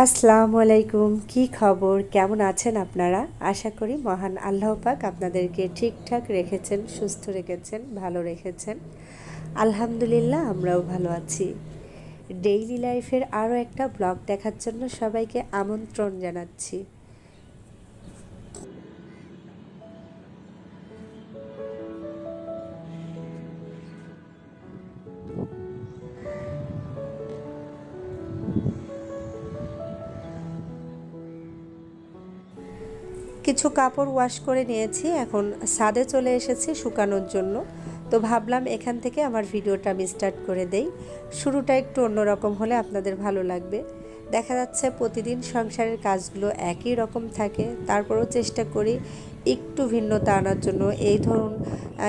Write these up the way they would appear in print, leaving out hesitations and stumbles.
আসসালামু আলাইকুম। কি খবর, কেমন আছেন আপনারা? আশা করি মহান আল্লাহ পাক আপনাদেরকে ঠিকঠাক রেখেছেন, সুস্থ রেখেছেন, ভালো রেখেছেন। আলহামদুলিল্লাহ আমরাও ভালো আছি। ডেইলি লাইফের আরও একটা ব্লগ দেখার জন্য সবাইকে আমন্ত্রণ জানাচ্ছি। কিছু কাপড় ওয়াশ করে নিয়েছি, এখন ছাদে চলে এসেছি শুকানোর জন্য। তো ভাবলাম এখান থেকে আমার ভিডিওটা আমি স্টার্ট করে দেই। শুরুটা একটু অন্যরকম হলে আপনাদের ভালো লাগবে। দেখা যাচ্ছে প্রতিদিন সংসারের কাজগুলো একই রকম থাকে, তারপরেও চেষ্টা করি একটু ভিন্নতা আনার জন্য। এই ধরুন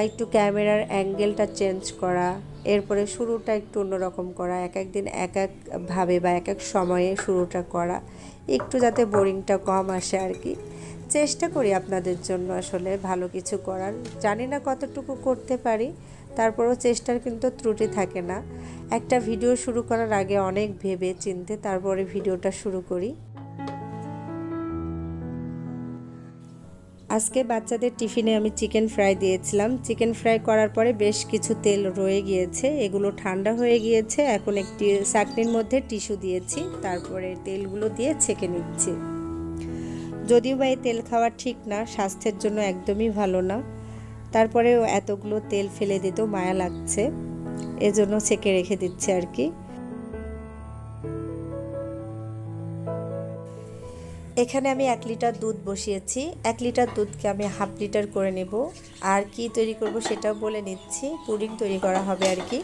একটু ক্যামেরার অ্যাঙ্গেলটা চেঞ্জ করা, এরপরে শুরুটা একটু অন্যরকম করা, এক এক দিন এক একভাবে বা এক এক সময়ে শুরুটা করা, একটু যাতে বোরিংটা কম আসে আর কি। চেষ্টা করি আপনাদের জন্য আসলে ভালো কিছু করার, জানি না কতটুকু করতে পারি, তারপরও চেষ্টার কিন্তু ত্রুটি থাকে না। একটা ভিডিও শুরু করার আগে অনেক ভেবে চিন্তে তারপরে ভিডিওটা শুরু করি। আজকে বাচ্চাদের টিফিনে আমি চিকেন ফ্রাই দিয়েছিলাম। চিকেন ফ্রাই করার পরে বেশ কিছু তেল রয়ে গিয়েছে, এগুলো ঠান্ডা হয়ে গিয়েছে। এখন একটি চাকনির মধ্যে টিস্যু দিয়েছি, তারপরে তেলগুলো দিয়ে ছেঁকে নিচ্ছি। যদিও বা এই তেল খাওয়া ঠিক না, স্বাস্থ্যের জন্য একদমই ভালো না, তারপরেও এতগুলো তেল ফেলে দিতেও মায়া লাগছে, এজন্য ছেঁকে রেখে দিচ্ছি আর কি। এখানে আমি 1 লিটার দুধ বসিয়েছি। 1 লিটার দুধকে আমি হাফ লিটার করে নেব। আর কি তৈরি করব সেটাও বলে নিচ্ছি। পুডিং তৈরি করা হবে আর কি।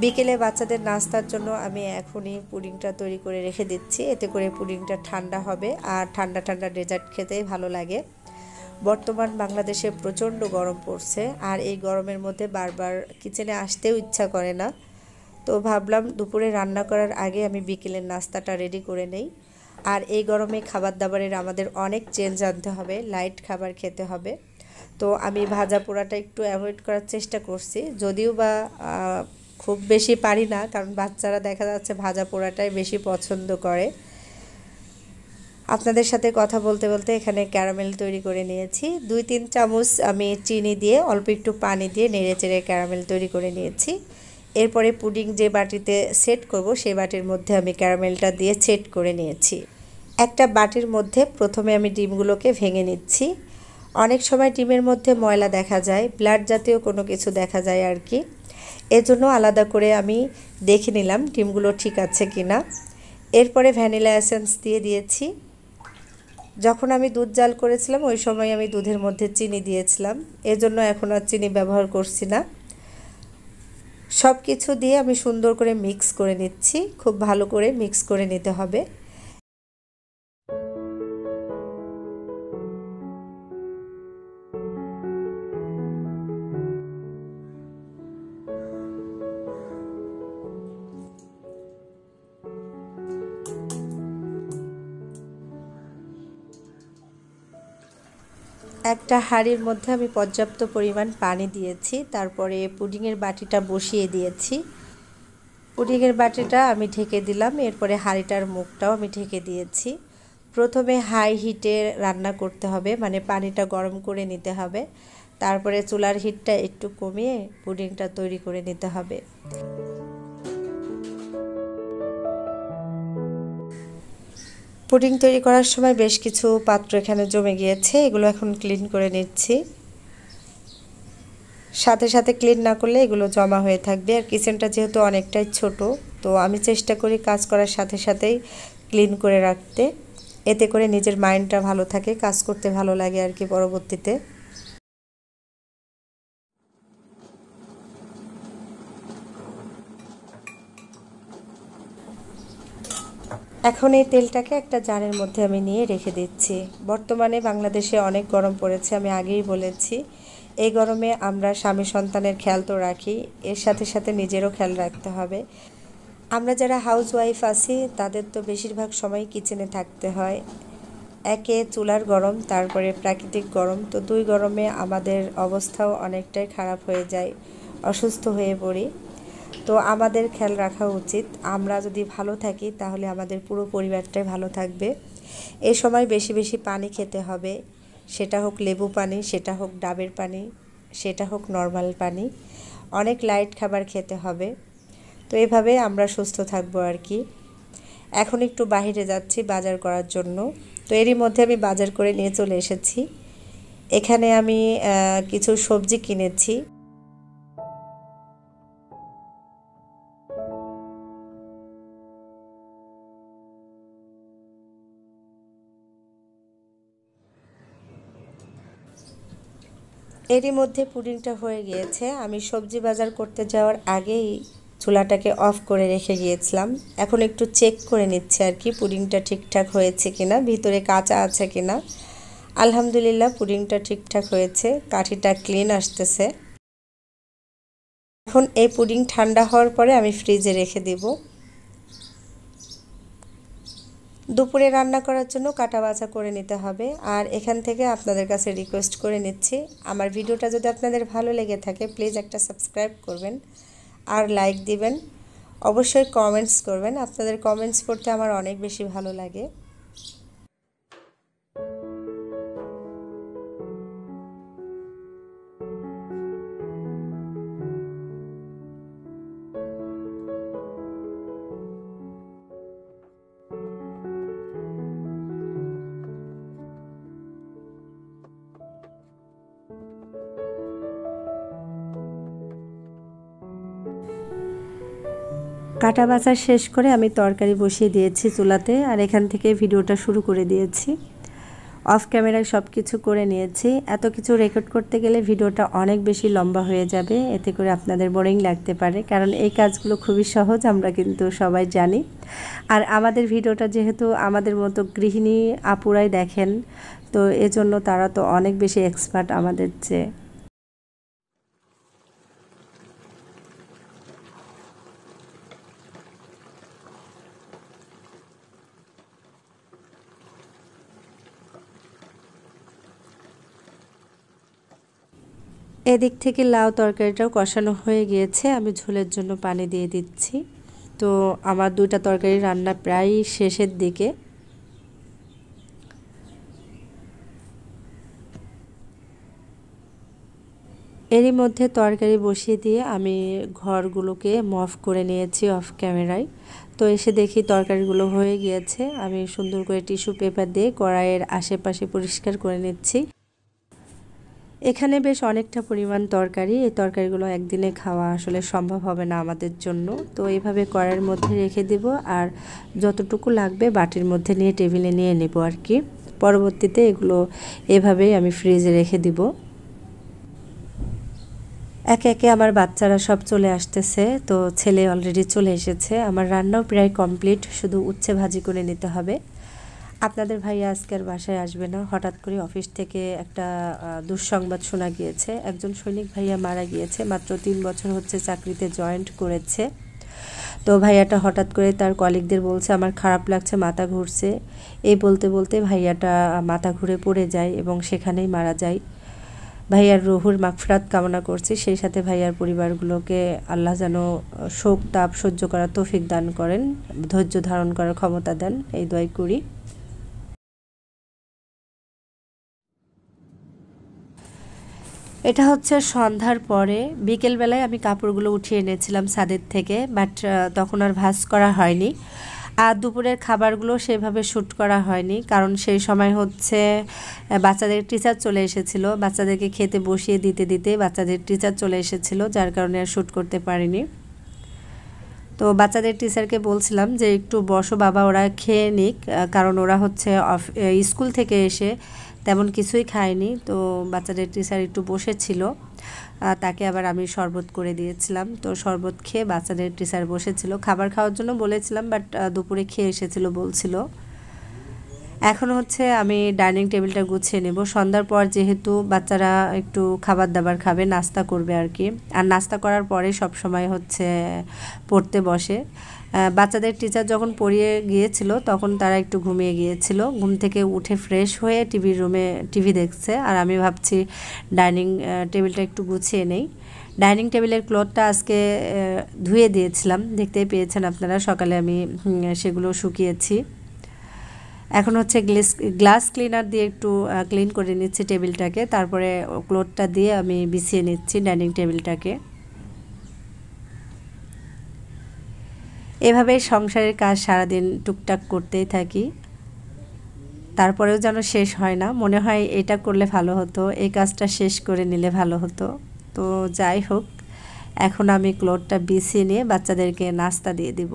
বিকেলে বাচ্চাদের নাস্তার জন্য আমি এখনই পুডিংটা তৈরি করে রেখে দিচ্ছি, এতে করে পুডিংটা ঠান্ডা হবে, আর ঠান্ডা ঠান্ডা ডেজার্ট খেতেই ভালো লাগে। বর্তমান বাংলাদেশে প্রচণ্ড গরম পড়ছে, আর এই গরমের মধ্যে বারবার কিচেনে আসতেও ইচ্ছা করে না। তো ভাবলাম দুপুরে রান্না করার আগে আমি বিকেলের নাস্তাটা রেডি করে নেই। আর এই গরমে খাবার দাবারের আমাদের অনেক চেঞ্জ আনতে হবে, লাইট খাবার খেতে হবে। তো আমি ভাজা পোড়াটা একটু অ্যাভয়েড করার চেষ্টা করছি, যদিও বা খুব বেশি পারি না, কারণ বাচ্চারা দেখা যাচ্ছে ভাজা পোড়াটাই বেশি পছন্দ করে। আপনাদের সাথে কথা বলতে বলতে এখানে ক্যারামেল তৈরি করে নিয়েছি। 2-3 চামচ আমি চিনি দিয়ে অল্প একটু পানি দিয়ে নেড়ে চেড়ে ক্যারামেল তৈরি করে নিয়েছি। এরপরে পুডিং যে বাটিতে সেট করব সেই বাটির মধ্যে আমি ক্যারামেলটা দিয়ে সেট করে নিয়েছি। একটা বাটির মধ্যে প্রথমে আমি ডিমগুলোকে ভেঙে নিচ্ছি। অনেক সময় ডিমের মধ্যে ময়লা দেখা যায়, ব্লাড জাতীয় কোনো কিছু দেখা যায় আর কি। এজন্য আলাদা করে আমি দেখে নিলাম ডিমগুলো ঠিক আছে কিনা। এরপরে ভ্যানিলা এসেন্স দিয়ে দিয়েছি। যখন আমি দুধ জাল করেছিলাম ওই সময় আমি দুধের মধ্যে চিনি দিয়েছিলাম, এজন্য এখন আর চিনি ব্যবহার করছি না। সব কিছু দিয়ে আমি সুন্দর করে মিক্স করে নিচ্ছি, খুব ভালো করে মিক্স করে নিতে হবে। একটা হাঁড়ির মধ্যে আমি পর্যাপ্ত পরিমাণ পানি দিয়েছি, তারপরে পুডিংয়ের বাটিটা বসিয়ে দিয়েছি। পুডিংয়ের বাটিটা আমি ঢেকে দিলাম, এরপরে হাঁড়িটার মুখটাও আমি ঢেকে দিয়েছি। প্রথমে হাই হিটে রান্না করতে হবে, মানে পানিটা গরম করে নিতে হবে, তারপরে চুলার হিটটা একটু কমিয়ে পুডিংটা তৈরি করে নিতে হবে। পুডিং তৈরি করার সময় বেশ কিছু পাত্র এখানে জমে গিয়েছে, এগুলো এখন ক্লিন করে নিচ্ছি। সাথে সাথে ক্লিন না করলে এগুলো জমা হয়ে থাকবে, আর কিচেনটা যেহেতু অনেকটাই ছোট, তো আমি চেষ্টা করি কাজ করার সাথে সাথেই ক্লিন করে রাখতে, এতে করে নিজের মাইন্ডটা ভালো থাকে, কাজ করতে ভালো লাগে আর কি পরবর্তীতে। এখন এই তেলটাকে একটা জারের মধ্যে আমি নিয়ে রেখে দিচ্ছি। বর্তমানে বাংলাদেশে অনেক গরম পড়েছে, আমি আগেই বলেছি। এই গরমে আমরা স্বামী সন্তানের খেয়াল তো রাখি, এর সাথে সাথে নিজেরও খেয়াল রাখতে হবে। আমরা যারা হাউস ওয়াইফ আছি তাদের তো বেশিরভাগ সময় কিচেনে থাকতে হয়। একে চুলার গরম, তারপরে প্রাকৃতিক গরম, তো দুই গরমে আমাদের অবস্থাও অনেকটাই খারাপ হয়ে যায়, অসুস্থ হয়ে পড়ি। তো আমাদের খেয়াল রাখা উচিত, আমরা যদি ভালো থাকি তাহলে আমাদের পুরো পরিবারটাই ভালো থাকবে। এই সময় বেশি বেশি পানি খেতে হবে, সেটা হোক লেবু পানি, সেটা হোক ডাবের পানি, সেটা হোক নর্মাল পানি। অনেক লাইট খাবার খেতে হবে। তো এভাবে আমরা সুস্থ থাকবো আর কি। এখন একটু বাইরে যাচ্ছি বাজার করার জন্য। তো এরই মধ্যে আমি বাজার করে নিয়ে চলে এসেছি। এখানে আমি কিছু সবজি কিনেছি। এরই মধ্যে পুডিংটা হয়ে গিয়েছে। আমি সবজি বাজার করতে যাওয়ার আগেই চুলাটাকে অফ করে রেখে গিয়েছিলাম। এখন একটু চেক করে নিচ্ছে আর কি পুডিংটা ঠিকঠাক হয়েছে কিনা, ভিতরে কাঁচা আছে কিনা। আলহামদুলিল্লাহ পুডিংটা ঠিকঠাক হয়েছে, কাঠিটা ক্লিন আসতেছে। এখন এই পুডিং ঠান্ডা হওয়ার পরে আমি ফ্রিজে রেখে দেব। দুপুরে রান্না করার জন্য কাটা বাছা করে নিতে হবে। আর এখান থেকে আপনাদের কাছে রিকোয়েস্ট করে নিচ্ছি, আমার ভিডিওটা যদি আপনাদের ভালো লেগে থাকে প্লিজ একটা সাবস্ক্রাইব করবেন আর লাইক দিবেন। অবশ্যই কমেন্টস করবেন, আপনাদের কমেন্টস পড়তে আমার অনেক বেশি ভালো লাগে। কাটা বাছা শেষ করে আমি তরকারি বসিয়ে দিয়েছি চুলাতে, আর এখান থেকে ভিডিওটা শুরু করে দিয়েছি। অফ ক্যামেরায় সব কিছু করে নিয়েছি। এত কিছু রেকর্ড করতে গেলে ভিডিওটা অনেক বেশি লম্বা হয়ে যাবে, এতে করে আপনাদের বোরিং লাগতে পারে, কারণ এই কাজগুলো খুবই সহজ, আমরা কিন্তু সবাই জানি। আর আমাদের ভিডিওটা যেহেতু আমাদের মতো গৃহিণী আপুরাই দেখেন, তো এজন্য তারা তো অনেক বেশি এক্সপার্ট আমাদের চেয়ে। এদিক থেকে লাউ তরকারিটাও কষানো হয়ে গিয়েছে, আমি ঝোলের জন্য পানি দিয়ে দিচ্ছি। তো আমার দুইটা তরকারি রান্না প্রায় শেষের দিকে। এরই মধ্যে তরকারি বসিয়ে দিয়ে আমি ঘরগুলোকে মফ করে নিয়েছি অফ ক্যামেরায়। তো এসে দেখি তরকারিগুলো হয়ে গিয়েছে, আমি সুন্দর করে টিস্যু পেপার দিয়ে কড়াইয়ের আশেপাশে পরিষ্কার করে নিচ্ছি। এখানে বেশ অনেকটা পরিমাণ তরকারি, এই তরকারিগুলো একদিনে খাওয়া আসলে সম্ভব হবে না আমাদের জন্য। তো এইভাবে কড়াইয়ের মধ্যে রেখে দেব, আর যতটুকু লাগবে বাটির মধ্যে নিয়ে টেবিলে নিয়ে নেব আর কি। পরবর্তীতে এগুলো এভাবেই আমি ফ্রিজে রেখে দিব। একে একে আমার বাচ্চারা সব চলে আসতেছে। তো ছেলে অলরেডি চলে এসেছে, আমার রান্নাও প্রায় কমপ্লিট, শুধু উচ্ছে ভাজি করে নিতে হবে। আপনাদের ভাইয়া আজকের বাসায় আসবে না, হঠাৎ করে অফিস থেকে একটা দুঃসংবাদ শোনা গিয়েছে। একজন সৈনিক ভাইয়া মারা গিয়েছে, মাত্র 3 বছর হচ্ছে চাকরিতে জয়েন্ট করেছে। তো ভাইয়াটা হঠাৎ করে তার কলিগদের বলছে আমার খারাপ লাগছে, মাথা ঘুরছে। এই বলতে বলতে ভাইয়াটা মাথা ঘুরে পড়ে যায় এবং সেখানেই মারা যায়। ভাইয়ার রুহুর মাগফিরাত কামনা করছি, সেই সাথে ভাইয়ার পরিবারগুলোকে আল্লাহ যেন শোক তাপ সহ্য করার তৌফিক দান করেন, ধৈর্য ধারণ করার ক্ষমতা দেন, এই দোয়াই করি। এটা হচ্ছে সন্ধ্যার পরে, বিকেলবেলায় আমি কাপড়গুলো উঠিয়ে এনেছিলাম ছাদের থেকে, বাট তখন আর ভাঁজ করা হয়নি। আর দুপুরের খাবারগুলো সেভাবে শ্যুট করা হয়নি, কারণ সেই সময় হচ্ছে বাচ্চাদের টিচার চলে এসেছিল, বাচ্চাদেরকে খেতে বসিয়ে দিতে দিতে বাচ্চাদের টিচার চলে এসেছিল, যার কারণে আর শ্যুট করতে পারিনি। তো বাচ্চাদের টিচারকে বলছিলাম যে একটু বসো বাবা, ওরা খেয়ে নিক, কারণ ওরা হচ্ছে স্কুল থেকে এসে তেমন কিছুই খায়নি। তো বাচ্চাদের টিচার একটু বসেছিল, তাকে আবার আমি শরবত করে দিয়েছিলাম। তো শরবত খেয়ে বাচ্চাদের টিচার বসেছিল, খাবার খাওয়ার জন্য বলেছিলাম, বাট দুপুরে খেয়ে এসেছিল বলছিল। এখন হচ্ছে আমি ডাইনিং টেবিলটা গুছিয়ে নেব। সন্ধ্যার পর যেহেতু বাচ্চারা একটু খাবার দাবার খাবে, নাস্তা করবে আর কি, আর নাস্তা করার পরে সব সময় হচ্ছে পড়তে বসে। বাচ্চাদের টিচার যখন পড়িয়ে গিয়েছিল তখন তারা একটু ঘুমিয়ে গিয়েছিল, ঘুম থেকে উঠে ফ্রেশ হয়ে টিভির রুমে টিভি দেখছে, আর আমি ভাবছি ডাইনিং টেবিলটা একটু গুছিয়ে নেই। ডাইনিং টেবিলের ক্লথটা আজকে ধুয়ে দিয়েছিলাম, দেখতেই পেয়েছেন আপনারা। সকালে আমি সেগুলো শুকিয়েছি। এখন হচ্ছে গ্লাস ক্লিনার দিয়ে একটু ক্লিন করে নিচ্ছি টেবিলটাকে, তারপরে ক্লথটা দিয়ে আমি বিছিয়ে নিচ্ছি ডাইনিং টেবিলটাকে। এভাবে সংসারের কাজ সারাদিন টুকটাক করতেই থাকি, তারপরেও যেন শেষ হয় না। মনে হয় এটা করলে ভালো হতো, এই কাজটা শেষ করে নিলে ভালো হতো। তো যাই হোক, এখন আমি ক্লথটা বিছিয়ে নিয়ে বাচ্চাদেরকে নাস্তা দিয়ে দিব।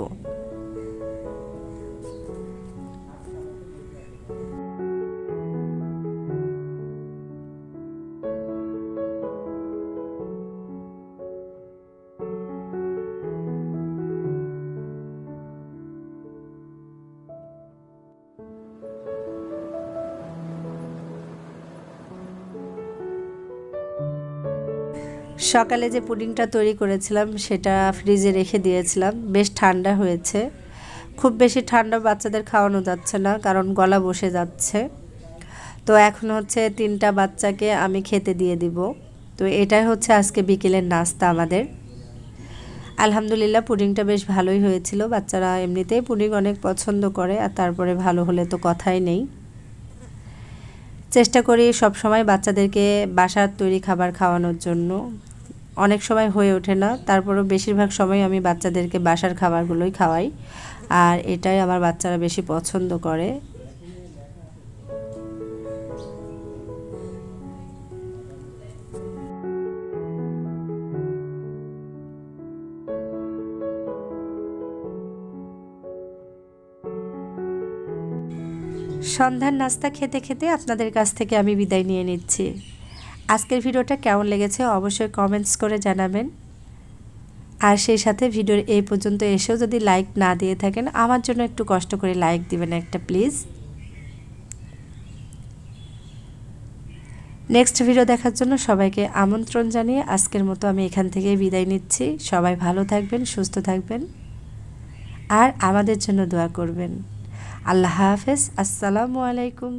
সকালে যে পুডিংটা তৈরি করেছিলাম সেটা ফ্রিজে রেখে দিয়েছিলাম, বেশ ঠান্ডা হয়েছে। খুব বেশি ঠান্ডা বাচ্চাদের খাওয়ানো যাচ্ছে না, কারণ গলা বসে যাচ্ছে। তো এখন হচ্ছে 3টা বাচ্চাকে আমি খেতে দিয়ে দিব। তো এটাই হচ্ছে আজকে বিকেলের নাস্তা আমাদের। আলহামদুলিল্লাহ পুডিংটা বেশ ভালোই হয়েছিল, বাচ্চারা এমনিতেই পুডিং অনেক পছন্দ করে, আর তারপরে ভালো হলে তো কথাই নেই। চেষ্টা করি সব সময় বাচ্চাদেরকে বাসার তৈরি খাবার খাওয়ানোর জন্য। অনেক সময় হয়ে ওঠে না, তারপরেও বেশিরভাগ সময় আমি বাচ্চাদেরকে বাসার খাবারগুলোই খাওয়াই, আর এটাই আমার বাচ্চারা বেশি পছন্দ করে। সন্ধ্যার নাস্তা খেতে খেতে আপনাদের কাছ থেকে আমি বিদায় নিয়ে নিচ্ছি। আজকের ভিডিওটা কেমন লেগেছে অবশ্যই কমেন্টস করে জানাবেন। আর সেই সাথে ভিডিওর এই পর্যন্ত এসেও যদি লাইক না দিয়ে থাকেন, আমার জন্য একটু কষ্ট করে লাইক দিবেন একটা প্লিজ। নেক্সট ভিডিও দেখার জন্য সবাইকে আমন্ত্রণ জানিয়ে আজকের মতো আমি এখান থেকে বিদায় নিচ্ছি। সবাই ভালো থাকবেন, সুস্থ থাকবেন, আর আমাদের জন্য দোয়া করবেন। আল্লাহ হাফেজ। আসসালামু আলাইকুম।